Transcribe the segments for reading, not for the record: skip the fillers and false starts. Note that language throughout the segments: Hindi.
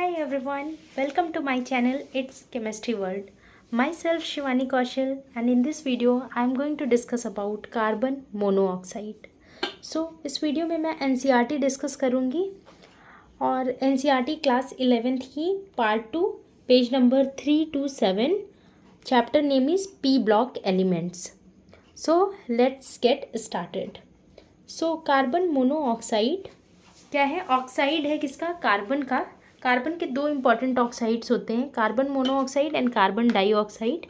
Hi everyone, welcome to my channel It's Chemistry World. Myself Shivani Kaushal, and in this video I am going to discuss about carbon monoxide. इस वीडियो में मैं NCERT डिस्कस करूँगी और NCERT क्लास 11th की part 2 page number 3 to 7 chapter name is P block elements. So let's get started. Carbon monoxide क्या है? ऑक्साइड है किसका? कार्बन का. कार्बन के दो इंपॉर्टेंट ऑक्साइड्स होते हैं, carbon monoxide and carbon dioxide.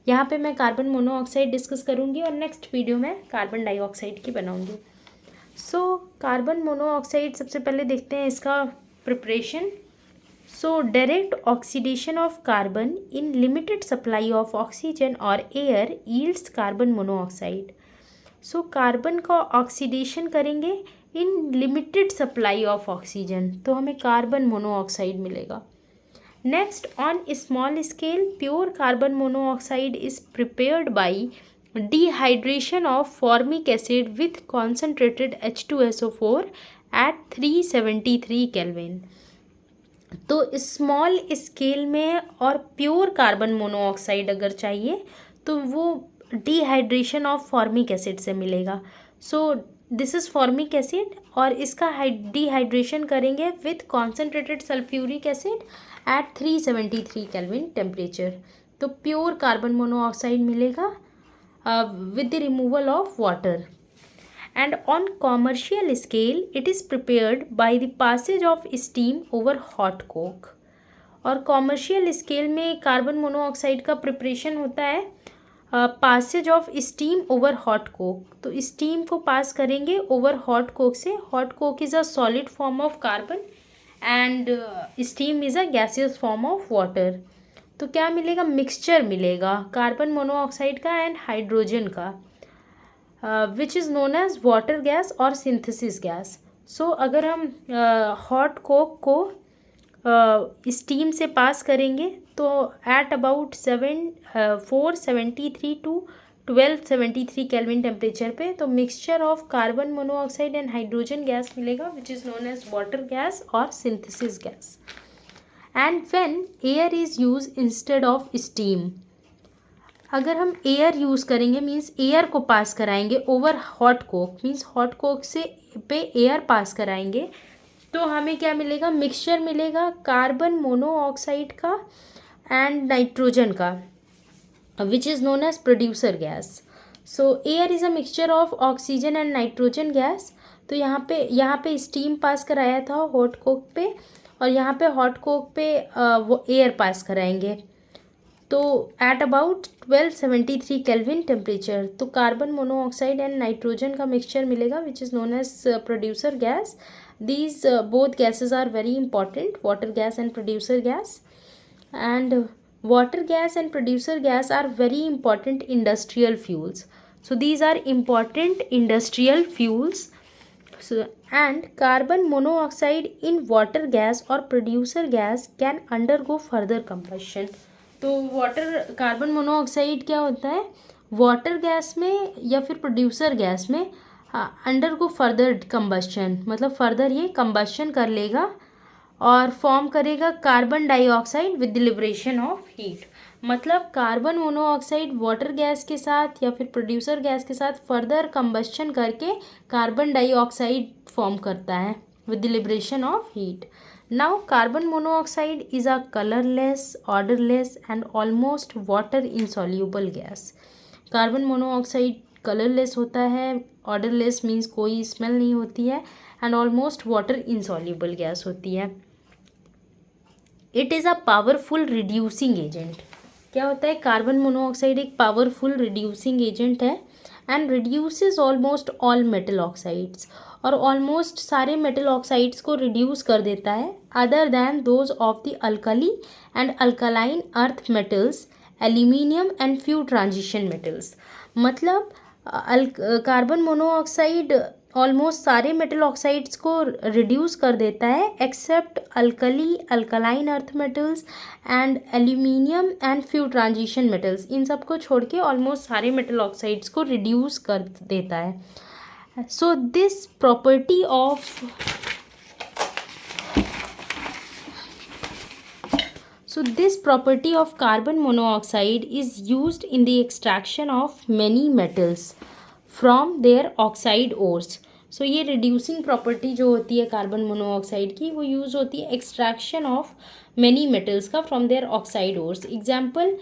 यहाँ पे मैं कार्बन मोनोऑक्साइड डिस्कस करूँगी और नेक्स्ट वीडियो में कार्बन डाइऑक्साइड की बनाऊँगी. कार्बन मोनोऑक्साइड सबसे पहले देखते हैं इसका preparation. Direct oxidation of carbon in limited supply of oxygen और air yields carbon monoxide. Carbon का ऑक्सीडेशन करेंगे in limited supply of oxygen तो हमें कार्बन मोनोऑक्साइड मिलेगा. Next, on small scale pure carbon monoxide is prepared bye dehydration of formic acid with concentrated H2SO4 at 373 kelvin. तो स्मॉल स्केल में और प्योर कार्बन मोनोऑक्साइड अगर चाहिए तो वो डिहाइड्रेशन ऑफ फॉर्मिक एसिड से मिलेगा. दिस इज़ फॉर्मिक एसिड और इसका डिहाइड्रेशन करेंगे with concentrated sulphuric acid at 373 kelvin temperature. तो प्योर कार्बन मोनोऑक्साइड मिलेगा with the removal of water. And on commercial scale it is prepared by the passage of steam over hot coke. और कॉमर्शियल स्केल में कार्बन मोनोऑक्साइड का प्रिपरेशन होता है passage of steam over hot coke. तो स्टीम को पास करेंगे ओवर हॉट कोक से. Hot coke is a solid form of carbon and steam is a gaseous form of water. तो क्या मिलेगा? मिक्सचर मिलेगा कार्बन मोनोऑक्साइड का एंड हाइड्रोजन का which is known as water gas और सिंथेसिस गैस. अगर हम हॉट कोक को स्टीम से पास करेंगे तो at about 473 to 1273 kelvin temperature पे तो mixture of carbon monoxide and hydrogen gas मिलेगा which is known as water gas और synthesis gas. And when air is use instead of steam, अगर हम एयर यूज़ करेंगे मीन्स एयर को पास कराएंगे over hot coke, means hot coke से पे एयर पास कराएंगे तो हमें क्या मिलेगा? मिक्सचर मिलेगा कार्बन मोनोऑक्साइड का एंड नाइट्रोजन का which is known as producer gas. Air is a mixture of oxygen and nitrogen gas. तो यहाँ पे स्टीम पास कराया था हॉट कोक पे और यहाँ पे हॉट कोक पे वो एयर पास कराएंगे तो एट अबाउट 1273 केल्विन टेम्परेचर. तो कार्बन मोनोऑक्साइड एंड नाइट्रोजन का मिक्सचर मिलेगा which is known as producer gas. These both gases are very important, water gas and producer gas. And water gas and producer gas are very important industrial fuels. These are important industrial fuels. And carbon monoxide in water gas or producer gas can undergo further combustion. तो कार्बन मोनोऑक्साइड क्या होता है? वाटर गैस में या फिर प्रोड्यूसर गैस में अंडर को फर्दर कंबस्शन, मतलब फर्दर ये कंबस्शन कर लेगा और फॉर्म करेगा carbon dioxide with liberation of heat. मतलब कार्बन मोनोऑक्साइड वाटर गैस के साथ या फिर प्रोड्यूसर गैस के साथ फर्दर कंबस्शन करके कार्बन डाइऑक्साइड फॉर्म करता है with liberation of heat. Now carbon monoxide is a colourless, odourless and almost water insoluble gas. Carbon monoxide colourless होता है, ऑर्डरलेस मीन्स कोई स्मेल नहीं होती है and almost water insoluble gas होती है. It is a powerful reducing agent. क्या होता है? कार्बन मोनोऑक्साइड एक पावरफुल रिड्यूसिंग एजेंट है and reduces almost all metal oxides. और ऑलमोस्ट सारे मेटल ऑक्साइड्स को रिड्यूस कर देता है other than those of the alkali and alkaline earth metals, aluminium and few transition metals. मतलब कार्बन मोनोऑक्साइड ऑलमोस्ट सारे मेटल ऑक्साइड्स को रिड्यूस कर देता है except alkali, alkaline earth metals and aluminium and few transition metals. इन सब को छोड़ के ऑलमोस्ट सारे मेटल ऑक्साइड्स को रिड्यूस कर देता है. This property of So this property of carbon monoxide is used in the extraction of many metals from their oxide ores. So ये reducing property जो होती है कार्बन मोनोऑक्साइड की वो यूज़ होती है एक्सट्रैक्शन ऑफ many metals का from their oxide ores. Example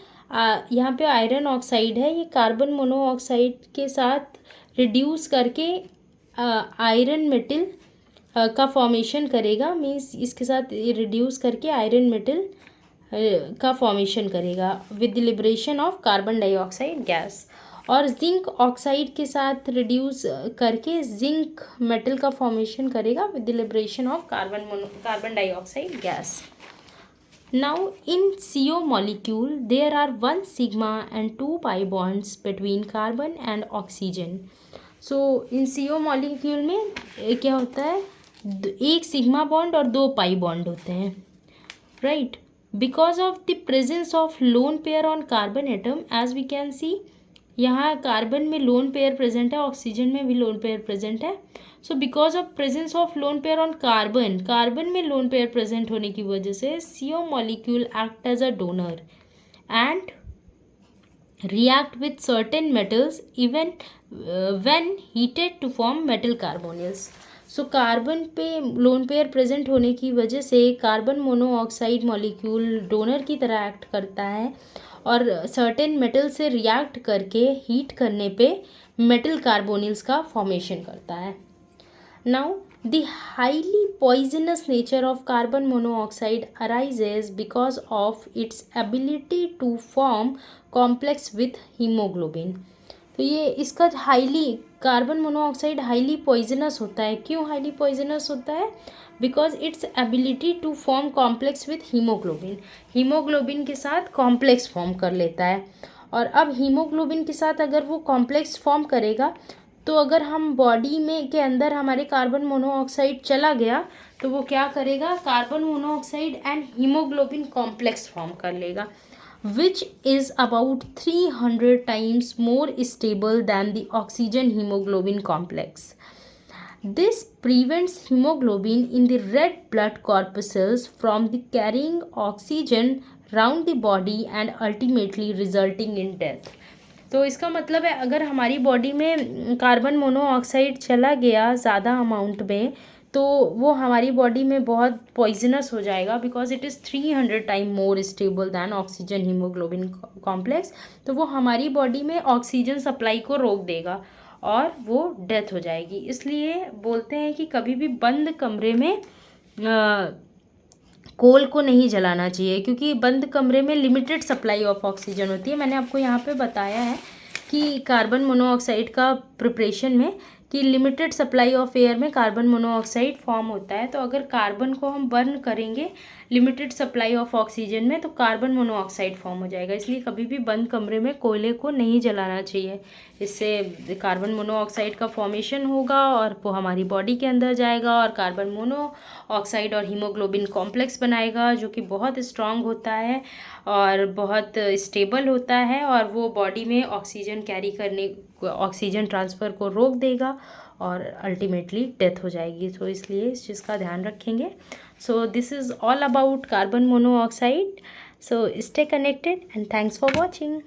यहाँ पे आयरन ऑक्साइड है, ये कार्बन मोनोऑक्साइड के साथ रिड्यूस करके आयरन मेटल का फॉर्मेशन करेगा, मीन्स इसके साथ रिड्यूस करके आयरन मेटल का फॉर्मेशन करेगा with the liberation of carbon dioxide gas. और जिंक ऑक्साइड के साथ रिड्यूस करके जिंक मेटल का फॉर्मेशन करेगा with the liberation of carbon dioxide gas. Now in CO molecule there are 1 sigma and 2 pi bonds between carbon and oxygen. So in CO molecule में क्या होता है, एक सिग्मा बॉन्ड और 2 पाई बॉन्ड होते हैं, right. Because of the presence of lone pair on carbon atom, as we can see यहाँ कार्बन में लोन पेयर प्रेजेंट है, ऑक्सीजन में भी लोन पेयर प्रेजेंट है. So because of presence of lone pair on carbon में लोन पेयर प्रेजेंट होने की वजह से CO molecule act as a donor and react with certain metals even when heated to form metal carbonyls. So carbon पे लोन पेयर प्रेजेंट होने की वजह से कार्बन मोनोऑक्साइड मॉलिक्यूल डोनर की तरह एक्ट करता है और सर्टेन मेटल से रिएक्ट करके हीट करने पे मेटल कार्बोनिल्स का फॉर्मेशन करता है. Now the highly poisonous nature of carbon monoxide arises because of its ability to form complex with hemoglobin. तो ये इसका कार्बन मोनोऑक्साइड हाईली पॉइजनस होता है. क्यों हाईली पॉइजनस होता है? Because its ability to form complex with haemoglobin के साथ कॉम्प्लेक्स फॉर्म कर लेता है. और अब हीमोग्लोबिन के साथ अगर वो कॉम्प्लेक्स फॉर्म करेगा तो अगर हम बॉडी में के अंदर हमारे कार्बन मोनोऑक्साइड चला गया तो वो क्या करेगा, carbon monoxide and haemoglobin complex form कर लेगा, which is about 300 times more stable than the oxygen hemoglobin complex. This prevents hemoglobin in the red blood corpuscles from the carrying oxygen round the body and ultimately resulting in death. तो इसका मतलब है अगर हमारी बॉडी में कार्बन मोनोऑक्साइड चला गया ज़्यादा अमाउंट में तो वो हमारी बॉडी में बहुत पॉइजनस हो जाएगा because it is 300 time more stable then oxygen haemoglobin complex. तो वो हमारी बॉडी में ऑक्सीजन सप्लाई को रोक देगा और वो डेथ हो जाएगी. इसलिए बोलते हैं कि कभी भी बंद कमरे में कोल को नहीं जलाना चाहिए क्योंकि बंद कमरे में लिमिटेड सप्लाई ऑफ ऑक्सीजन होती है. मैंने आपको यहाँ पे बताया है कि कार्बन मोनोऑक्साइड का प्रिपरेशन में कि लिमिटेड सप्लाई ऑफ एयर में कार्बन मोनोऑक्साइड फॉर्म होता है. तो अगर कार्बन को हम बर्न करेंगे लिमिटेड सप्लाई ऑफ ऑक्सीजन में तो कार्बन मोनोऑक्साइड फॉर्म हो जाएगा. इसलिए कभी भी बंद कमरे में कोयले को नहीं जलाना चाहिए. इससे कार्बन मोनोऑक्साइड का फॉर्मेशन होगा और वो हमारी बॉडी के अंदर जाएगा और कार्बन मोनोऑक्साइड और हीमोग्लोबिन कॉम्प्लेक्स बनाएगा जो कि बहुत स्ट्रांग होता है और बहुत स्टेबल होता है और वो बॉडी में ऑक्सीजन कैरी करने ऑक्सीजन ट्रांसफ़र को रोक देगा और अल्टीमेटली डेथ हो जाएगी. तो इसलिए इस चीज़ का ध्यान रखेंगे. So this is all about carbon monoxide. So stay connected and thanks for watching.